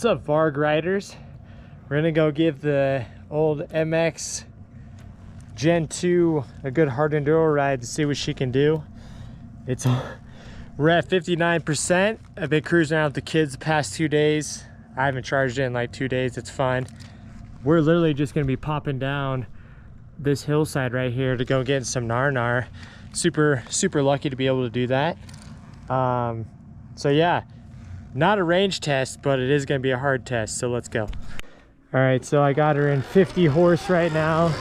What's up, Varg riders? We're gonna go give the old MX Gen 2 a good hard enduro ride to see what she can do. We're at 59%. I've been cruising around with the kids the past 2 days. I haven't charged it in like 2 days. It's fine. We're literally just gonna be popping down this hillside right here to go get some nar. Super lucky to be able to do that. So yeah, not a range test, but it is gonna be a hard test, so let's go. All right, so I got her in 50 horse right now.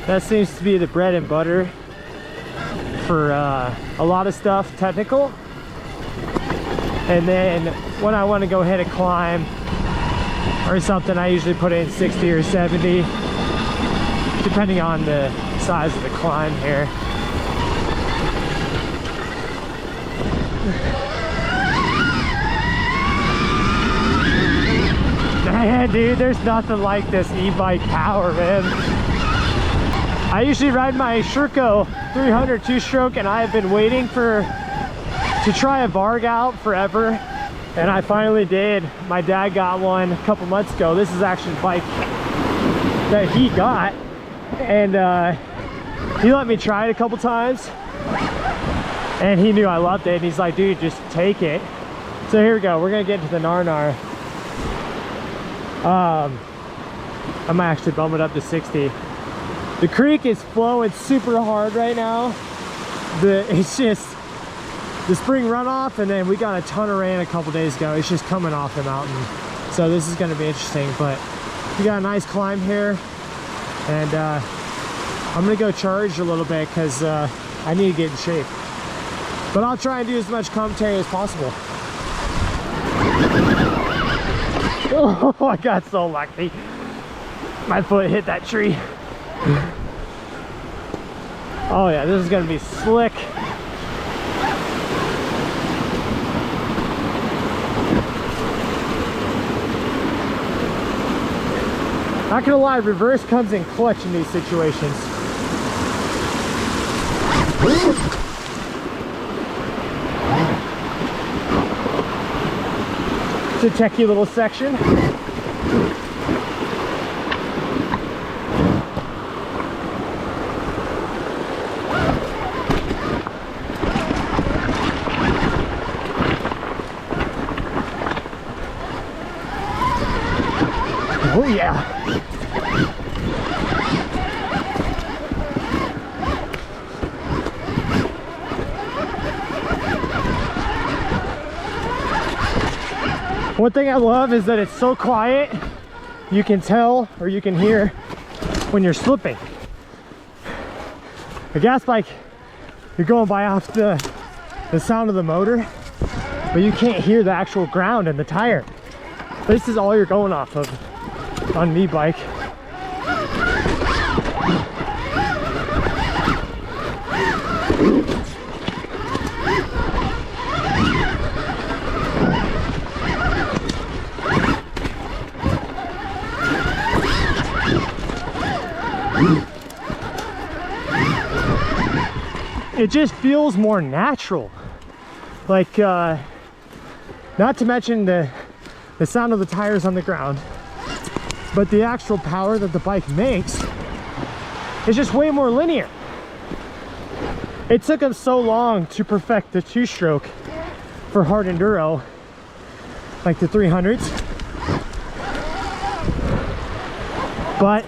That seems to be the bread and butter for a lot of stuff technical. And then when I want to go hit a climb or something, I usually put it in 60 or 70, depending on the size of the climb here. Man, dude, there's nothing like this e-bike power, man. I usually ride my Sherco 300 two-stroke, and I have been waiting to try a Varg out forever, and I finally did. My dad got one a couple months ago. This is actually a bike that he got, and he let me try it a couple times, and he knew I loved it, and he's like, dude, just take it. So here we go. We're gonna get to the nar. I might actually bump it up to 60. The creek is flowing super hard right now. It's just the spring runoff, and then we got a ton of rain a couple days ago. It's just coming off the mountain, so this is going to be interesting. But we got a nice climb here, and I'm gonna go charge a little bit because I need to get in shape. But I'll try and do as much commentary as possible. Oh, I got so lucky. My foot hit that tree. Oh yeah, this is gonna be slick. Not gonna lie, reverse comes in clutch in these situations. It's a techie little section. Oh yeah. One thing I love is that it's so quiet, you can tell or you can hear when you're slipping. A gas bike, you're going by off the sound of the motor, but you can't hear the actual ground and the tire. This is all you're going off of on an e-bike. It just feels more natural. Like, not to mention the sound of the tires on the ground, but the actual power that the bike makes is just way more linear. It took them so long to perfect the two-stroke for hard enduro, like the 300s. But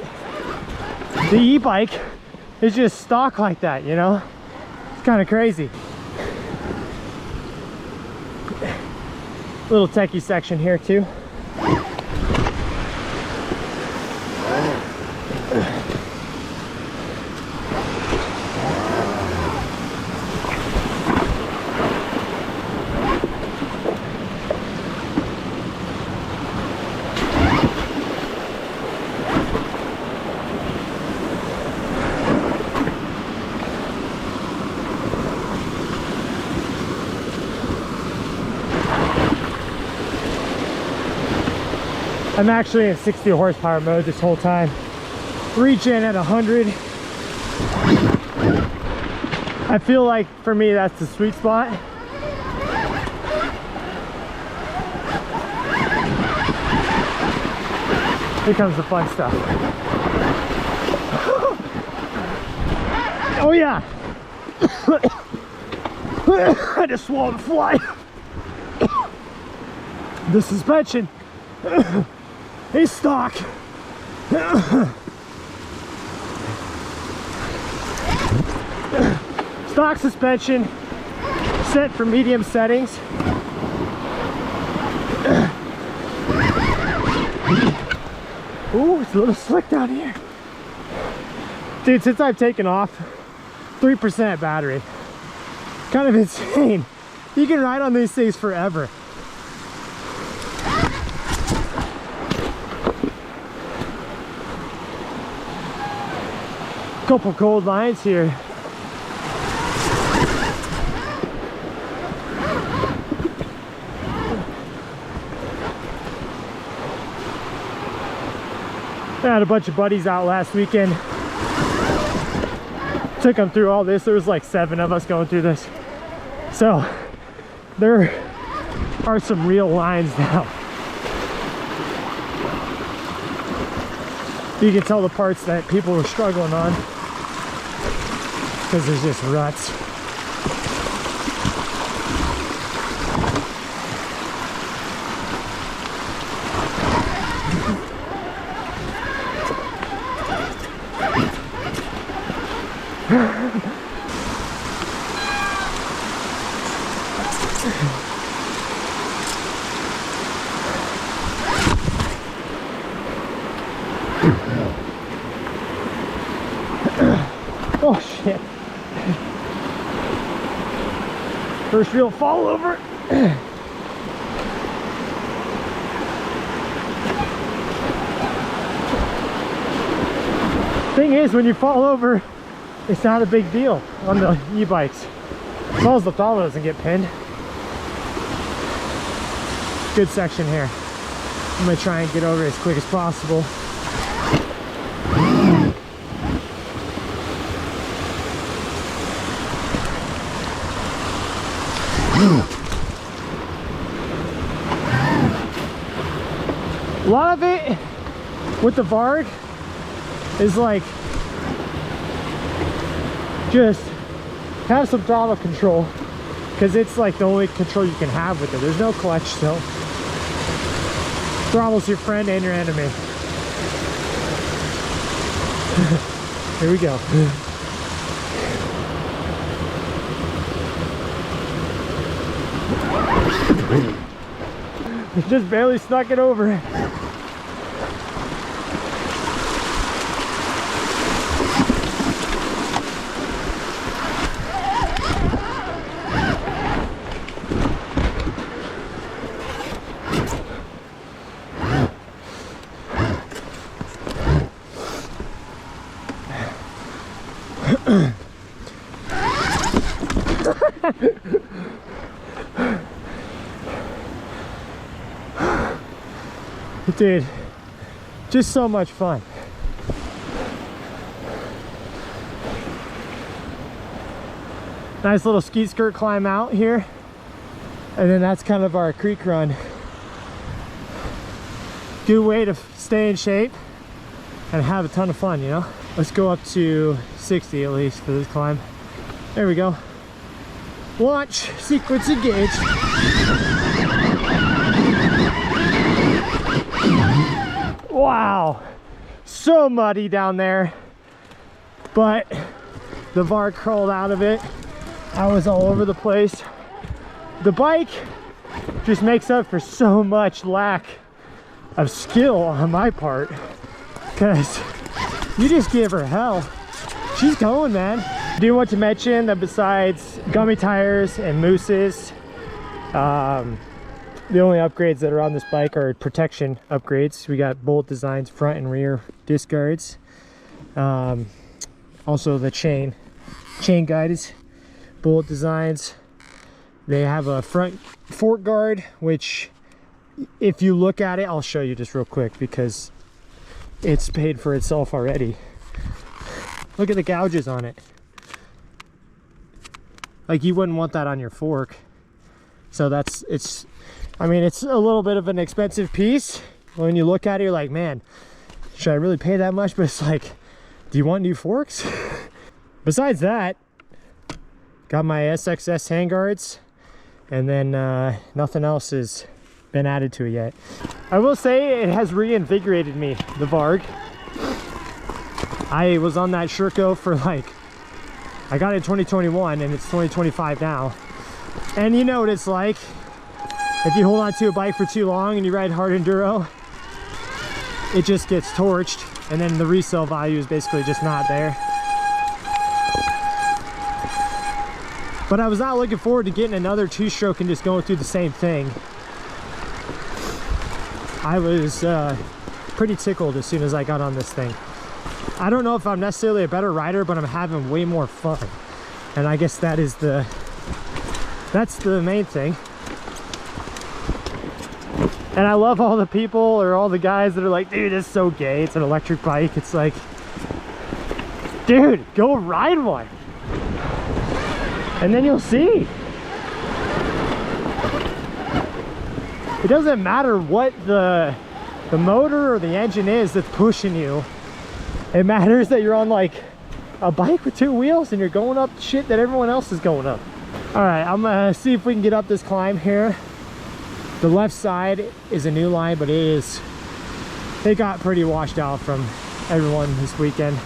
the e-bike is just stock like that, you know? It's kind of crazy. Little techie section here too. I'm actually in 60 horsepower mode this whole time. Reaching at 100. I feel like for me that's the sweet spot. Here comes the fun stuff. Oh yeah. I just swallowed a fly. The suspension is stock. Stock suspension, set for medium settings. Ooh, it's a little slick down here. Dude, since I've taken off, 3% battery. Kind of insane. You can ride on these things forever. Couple cold lines here. I had a bunch of buddies out last weekend. Took them through all this. There was like 7 of us going through this. So there are some real lines now. You can tell the parts that people were struggling on because there's just ruts. Oh shit. First real fall over. Thing is, when you fall over, it's not a big deal on the e-bikes. As long as the throttle doesn't get pinned. Good section here. I'm gonna try and get over as quick as possible. A lot of it with the Varg is like just have some throttle control, because it's like the only control you can have with it. There's no clutch still. Throttle's your friend and your enemy. Here we go. It just barely snuck it over. Dude, just so much fun. Nice little ski skirt climb out here, and then that's kind of our creek run. Good way to stay in shape and have a ton of fun, you know? Let's go up to 60 at least for this climb. There we go. Launch sequence engaged. Wow, so muddy down there, but the Varg crawled out of it. I was all over the place. The bike just makes up for so much lack of skill on my part, because you just give her hell. She's going, man. I do want to mention that besides gummy tires and mooses, the only upgrades that are on this bike are protection upgrades. We got bolt designs, front and rear disc guards. Also the chain guide is bullet designs. They have a front fork guard, which if you look at it, I'll show you just real quick because it's paid for itself already. Look at the gouges on it. Like, you wouldn't want that on your fork. So I mean, it's a little bit of an expensive piece. When you look at it, you're like, man, should I really pay that much? But it's like, do you want new forks? Besides that, got my SXS handguards, and then nothing else has been added to it yet. I will say it has reinvigorated me, the Varg. I was on that Sherco for like, I got it in 2021 and it's 2025 now. And you know what it's like. If you hold on to a bike for too long and you ride hard enduro, it just gets torched, and then the resale value is basically just not there. But I was not looking forward to getting another two-stroke and just going through the same thing. I was pretty tickled as soon as I got on this thing. I don't know if I'm necessarily a better rider, but I'm having way more fun. And I guess that's the main thing. And I love all the people or all the guys that are like, dude, it's so gay, it's an electric bike. It's like, dude, go ride one. And then you'll see. It doesn't matter what the motor or the engine is that's pushing you. It matters that you're on like a bike with two wheels and you're going up shit that everyone else is going up. All right, I'm gonna see if we can get up this climb here. The left side is a new line, but it got pretty washed out from everyone this weekend.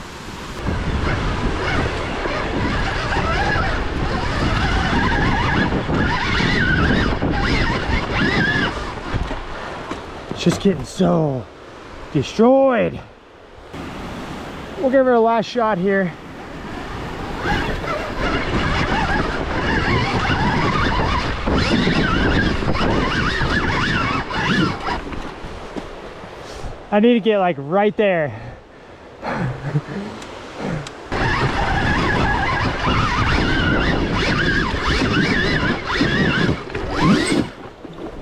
It's just getting so destroyed. We'll give her a last shot here. I need to get like right there.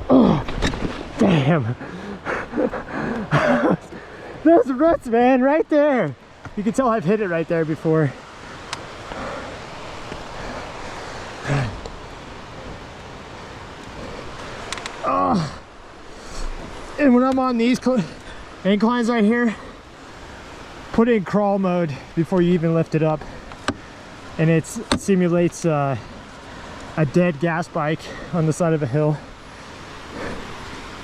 Oh, damn. Those ruts, man, right there. You can tell I've hit it right there before. Oh. And when I'm on these inclines right here, put it in crawl mode before you even lift it up, and it simulates a dead gas bike on the side of a hill.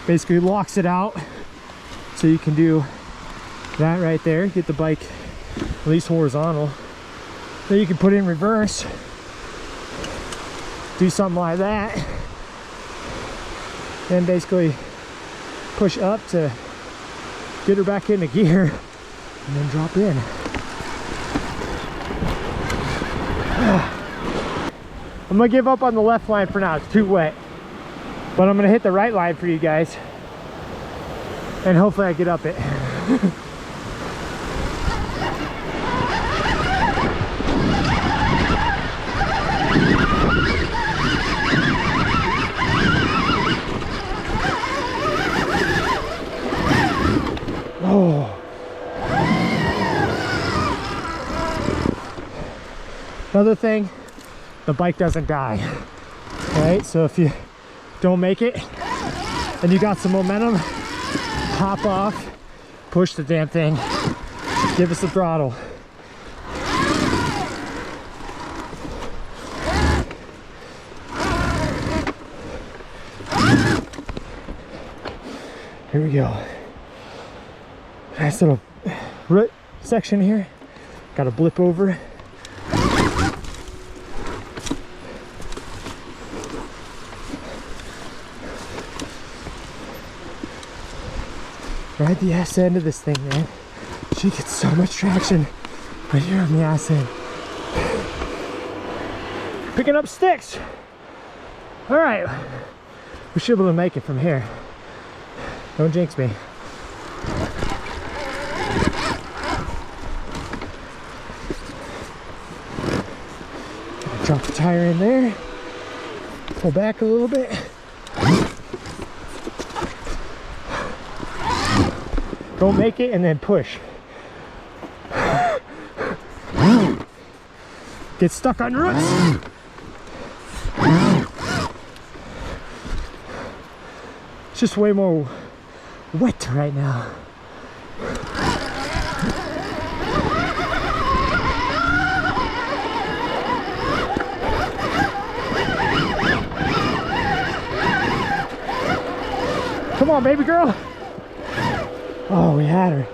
Basically locks it out so you can do that right there, get the bike at least horizontal. Then you can put it in reverse, do something like that, then basically push up to get her back into gear and then drop in. I'm gonna give up on the left line for now, it's too wet, but I'm gonna hit the right line for you guys and hopefully I get up it. Oh. Another thing, the bike doesn't die. Right? So if you don't make it and you got some momentum, hop off, push the damn thing, give us the throttle. Here we go. Nice little root section here. Got to blip over. Ride the ass end of this thing, man. She gets so much traction when you're on the ass end. Picking up sticks. All right, we should be able to make it from here. Don't jinx me. Drop the tire in there. Pull back a little bit. Don't make it and then push. Get stuck on roots. It's just way more wet right now. Come on, baby girl. Oh, we had her.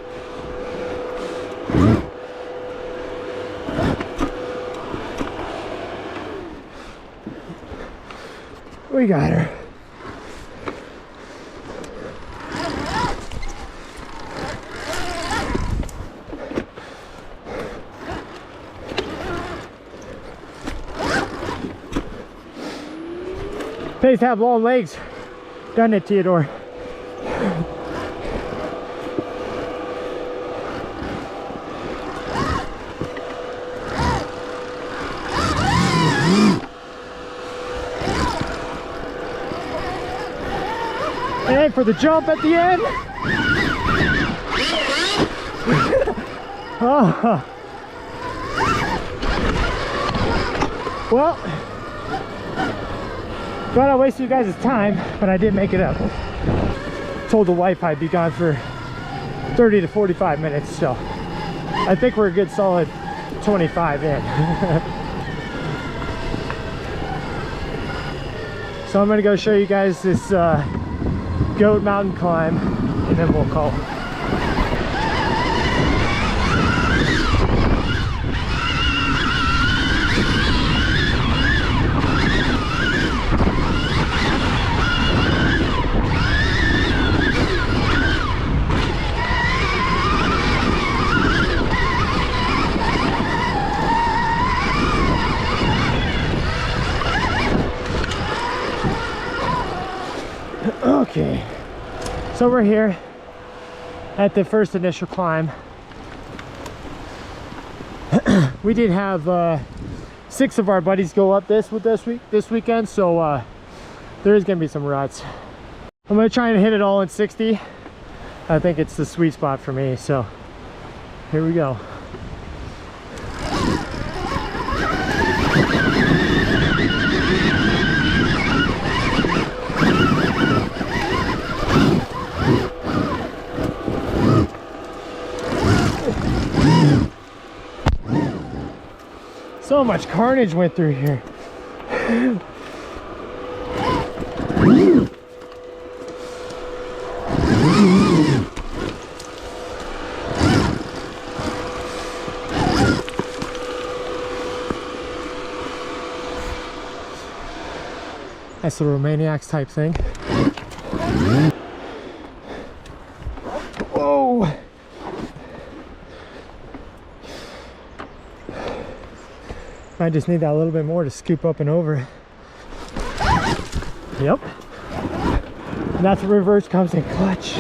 We got her. Pays to have long legs, doesn't it, Theodore? And for the jump at the end. Oh. Well, glad I wasted you guys' time, but I did make it up. Told the wife I'd be gone for 30 to 45 minutes, so I think we're a good solid 25 in. So I'm gonna go show you guys this goat mountain climb, and then we'll call it. Okay, so we're here at the first initial climb. We did have 6 of our buddies go up this weekend, so there is gonna be some ruts. I'm gonna try and hit it all in 60. I think it's the sweet spot for me, so here we go. So much carnage went through here. Nice little maniacs type thing. Whoa! I just need that little bit more to scoop up and over. Yep. And that's where reverse comes in clutch.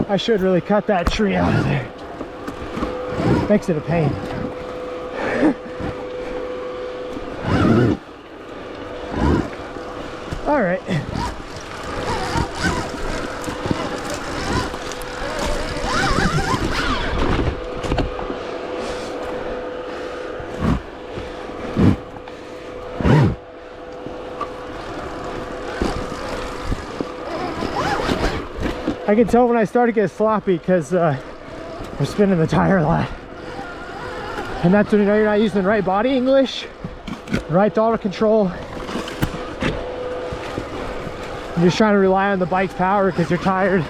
I should really cut that tree out of there. Makes it a pain. All right. I can tell when I start to get sloppy because we're spinning the tire a lot. And that's when you know you're not using the right body English, right throttle control. You're just trying to rely on the bike's power because you're tired.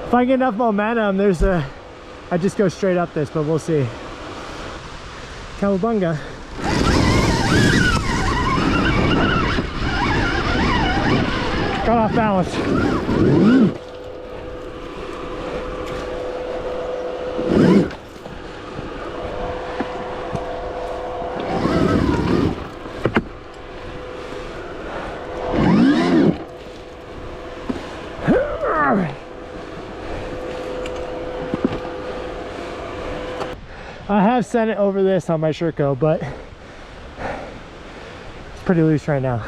If I get enough momentum, I just go straight up this, but we'll see. Cowabunga. Got off balance. I have sent it over this on my Sherco, but pretty loose right now.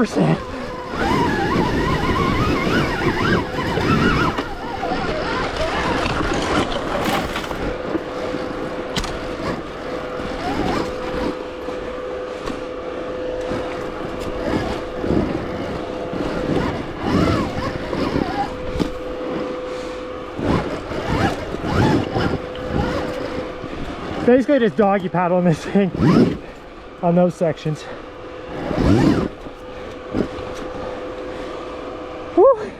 %. Basically just doggy paddling this thing on those sections. Whew.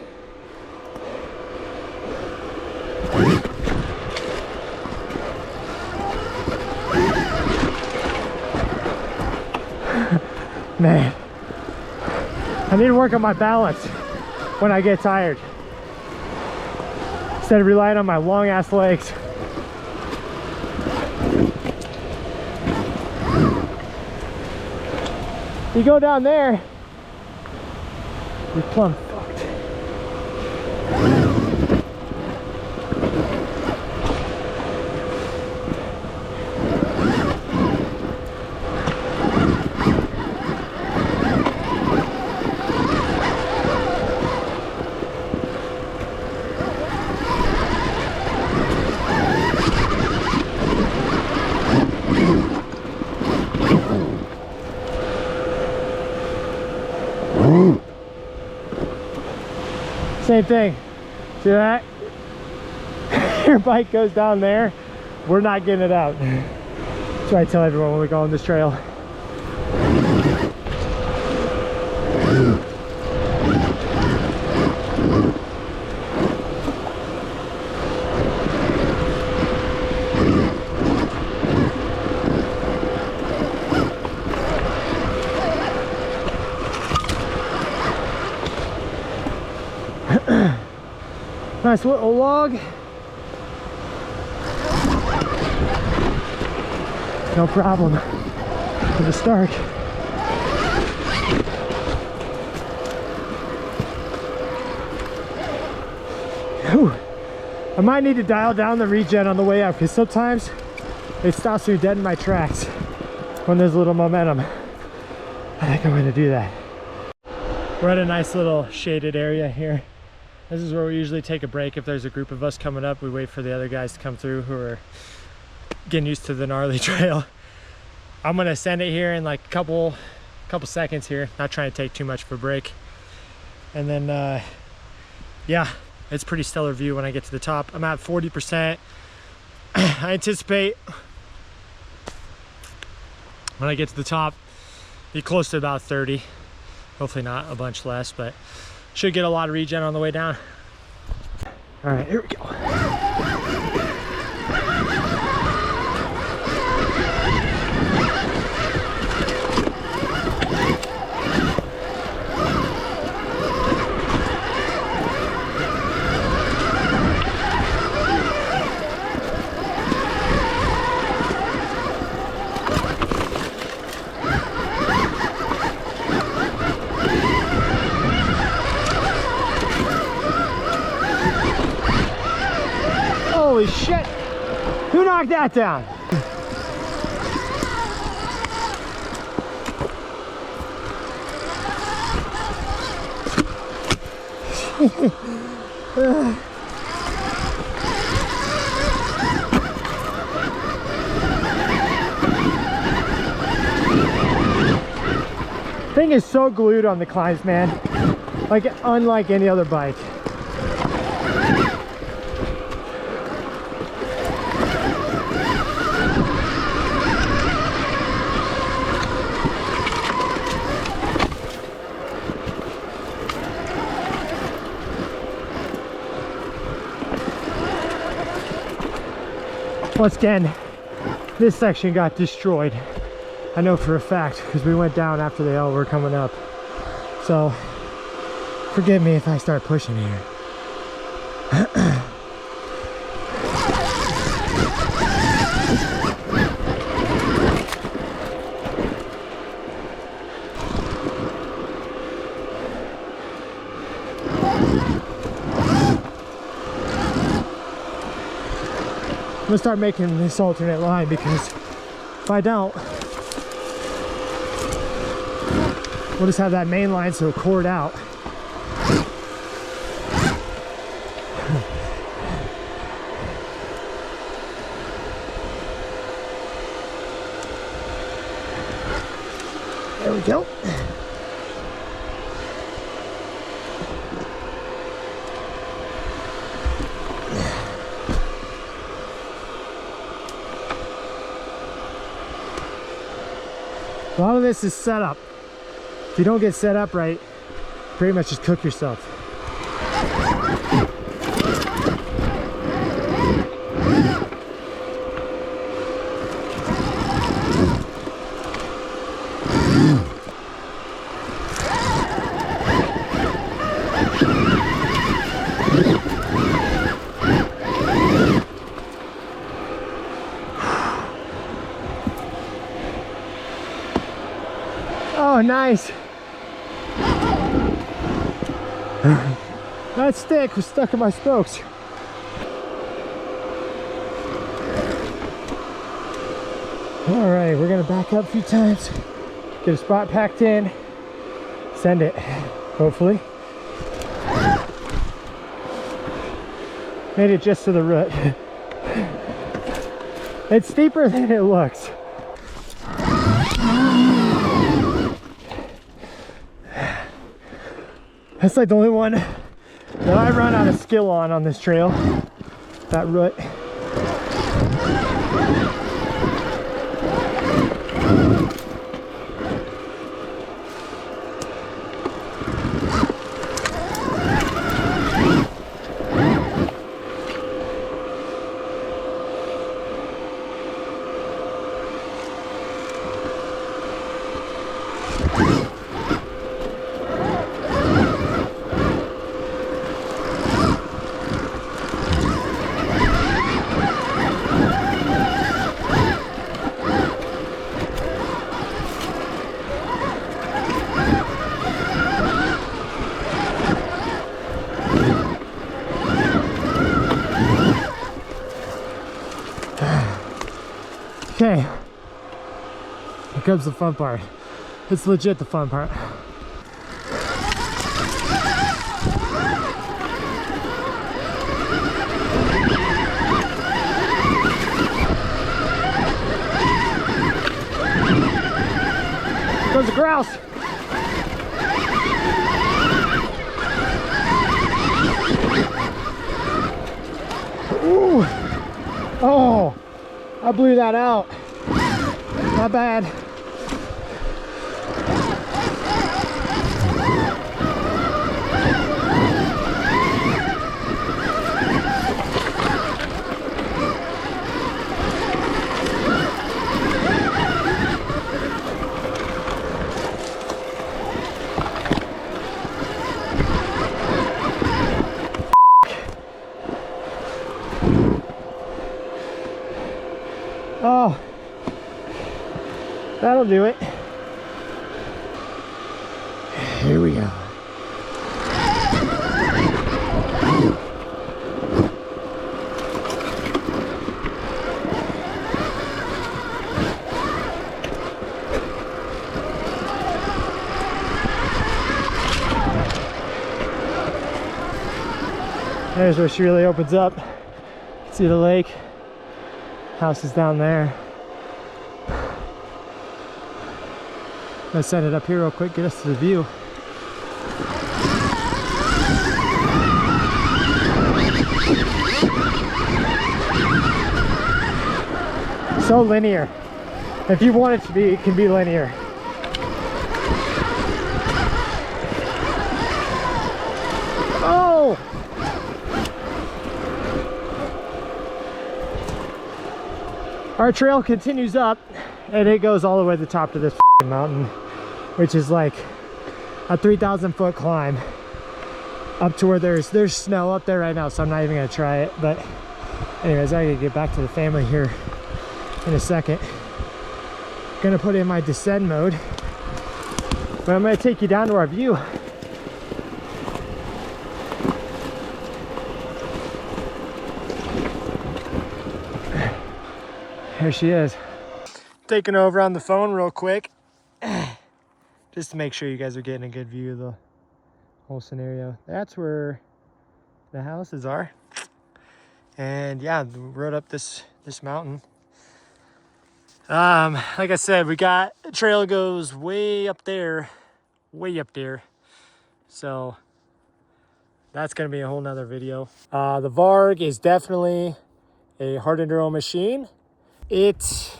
Man, I need to work on my balance when I get tired instead of relying on my long ass legs. You go down there, you're plumb fucked. Same thing. See that? Your bike goes down there, we're not getting it out. That's what I tell everyone when we go on this trail. Nice little log. No problem for the start. Whew. I might need to dial down the regen on the way up because sometimes it stops me dead in my tracks when there's a little momentum. I think I'm going to do that. We're at a nice little shaded area here. This is where we usually take a break. If there's a group of us coming up, we wait for the other guys to come through who are getting used to the gnarly trail. I'm gonna send it here in like a couple seconds here, not trying to take too much of a break. And then yeah, it's pretty stellar view when I get to the top. I'm at 40%. I anticipate when I get to the top be close to about 30. Hopefully not a bunch less, but should get a lot of regen on the way down. All right, here we go. Holy shit! Who knocked that down? Thing is so glued on the climbs, man. Like unlike any other bike. Once again, this section got destroyed. I know for a fact, because we went down after they all were coming up. So forgive me if I start pushing here. I'm gonna start making this alternate line, because if I don't, we'll just have that main line so cord out. There we go. A lot of this is set up. If you don't get set up right, pretty much just cook yourself. Oh, nice. That stick was stuck in my spokes. All right, we're gonna back up a few times, get a spot packed in, send it, hopefully. Made it just to the root. It's steeper than it looks. That's like the only one that I run out of skill on this trail, that root. Okay, here comes the fun part. It's legit the fun part. Here comes the grouse. Ooh. Oh, I blew that out. Not bad. Oh, that'll do it. Here we go. There's where she really opens up. You can see the lake. House is down there. Let's set it up here real quick, get us to the view. So linear. If you want it to be, it can be linear. Oh! Our trail continues up, and it goes all the way to the top of this mountain, which is like a 3,000 foot climb up to where there's snow up there right now, so I'm not even gonna try it. But anyways, I gotta get back to the family here in a second. Gonna put in my descend mode, but I'm gonna take you down to our view. Here she is. Taking over on the phone real quick, just to make sure you guys are getting a good view of the whole scenario. That's where the houses are. And yeah, we rode up this mountain. Like I said, we got the trail goes way up there. So that's gonna be a whole nother video. The Varg is definitely a hard enduro machine. It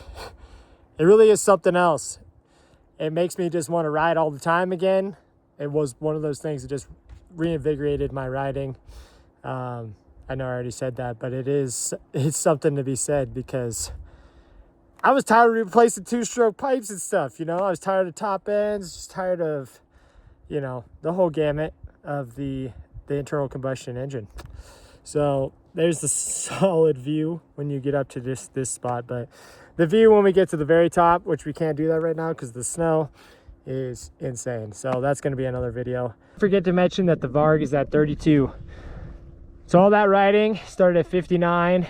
really is something else. It makes me just want to ride all the time again. It was one of those things that just reinvigorated my riding. I know I already said that, but it's something to be said, because I was tired of replacing two-stroke pipes and stuff, you know. I was tired of top ends, just tired of, you know, the whole gamut of the internal combustion engine. So there's the solid view when you get up to this spot, but the view when we get to the very top, which we can't do that right now because the snow, is insane. So that's going to be another video. Forget to mention that the Varg is at 32. So all that riding started at 59,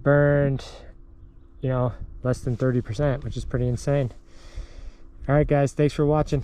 burned, you know, less than 30%, which is pretty insane. All right, guys, thanks for watching.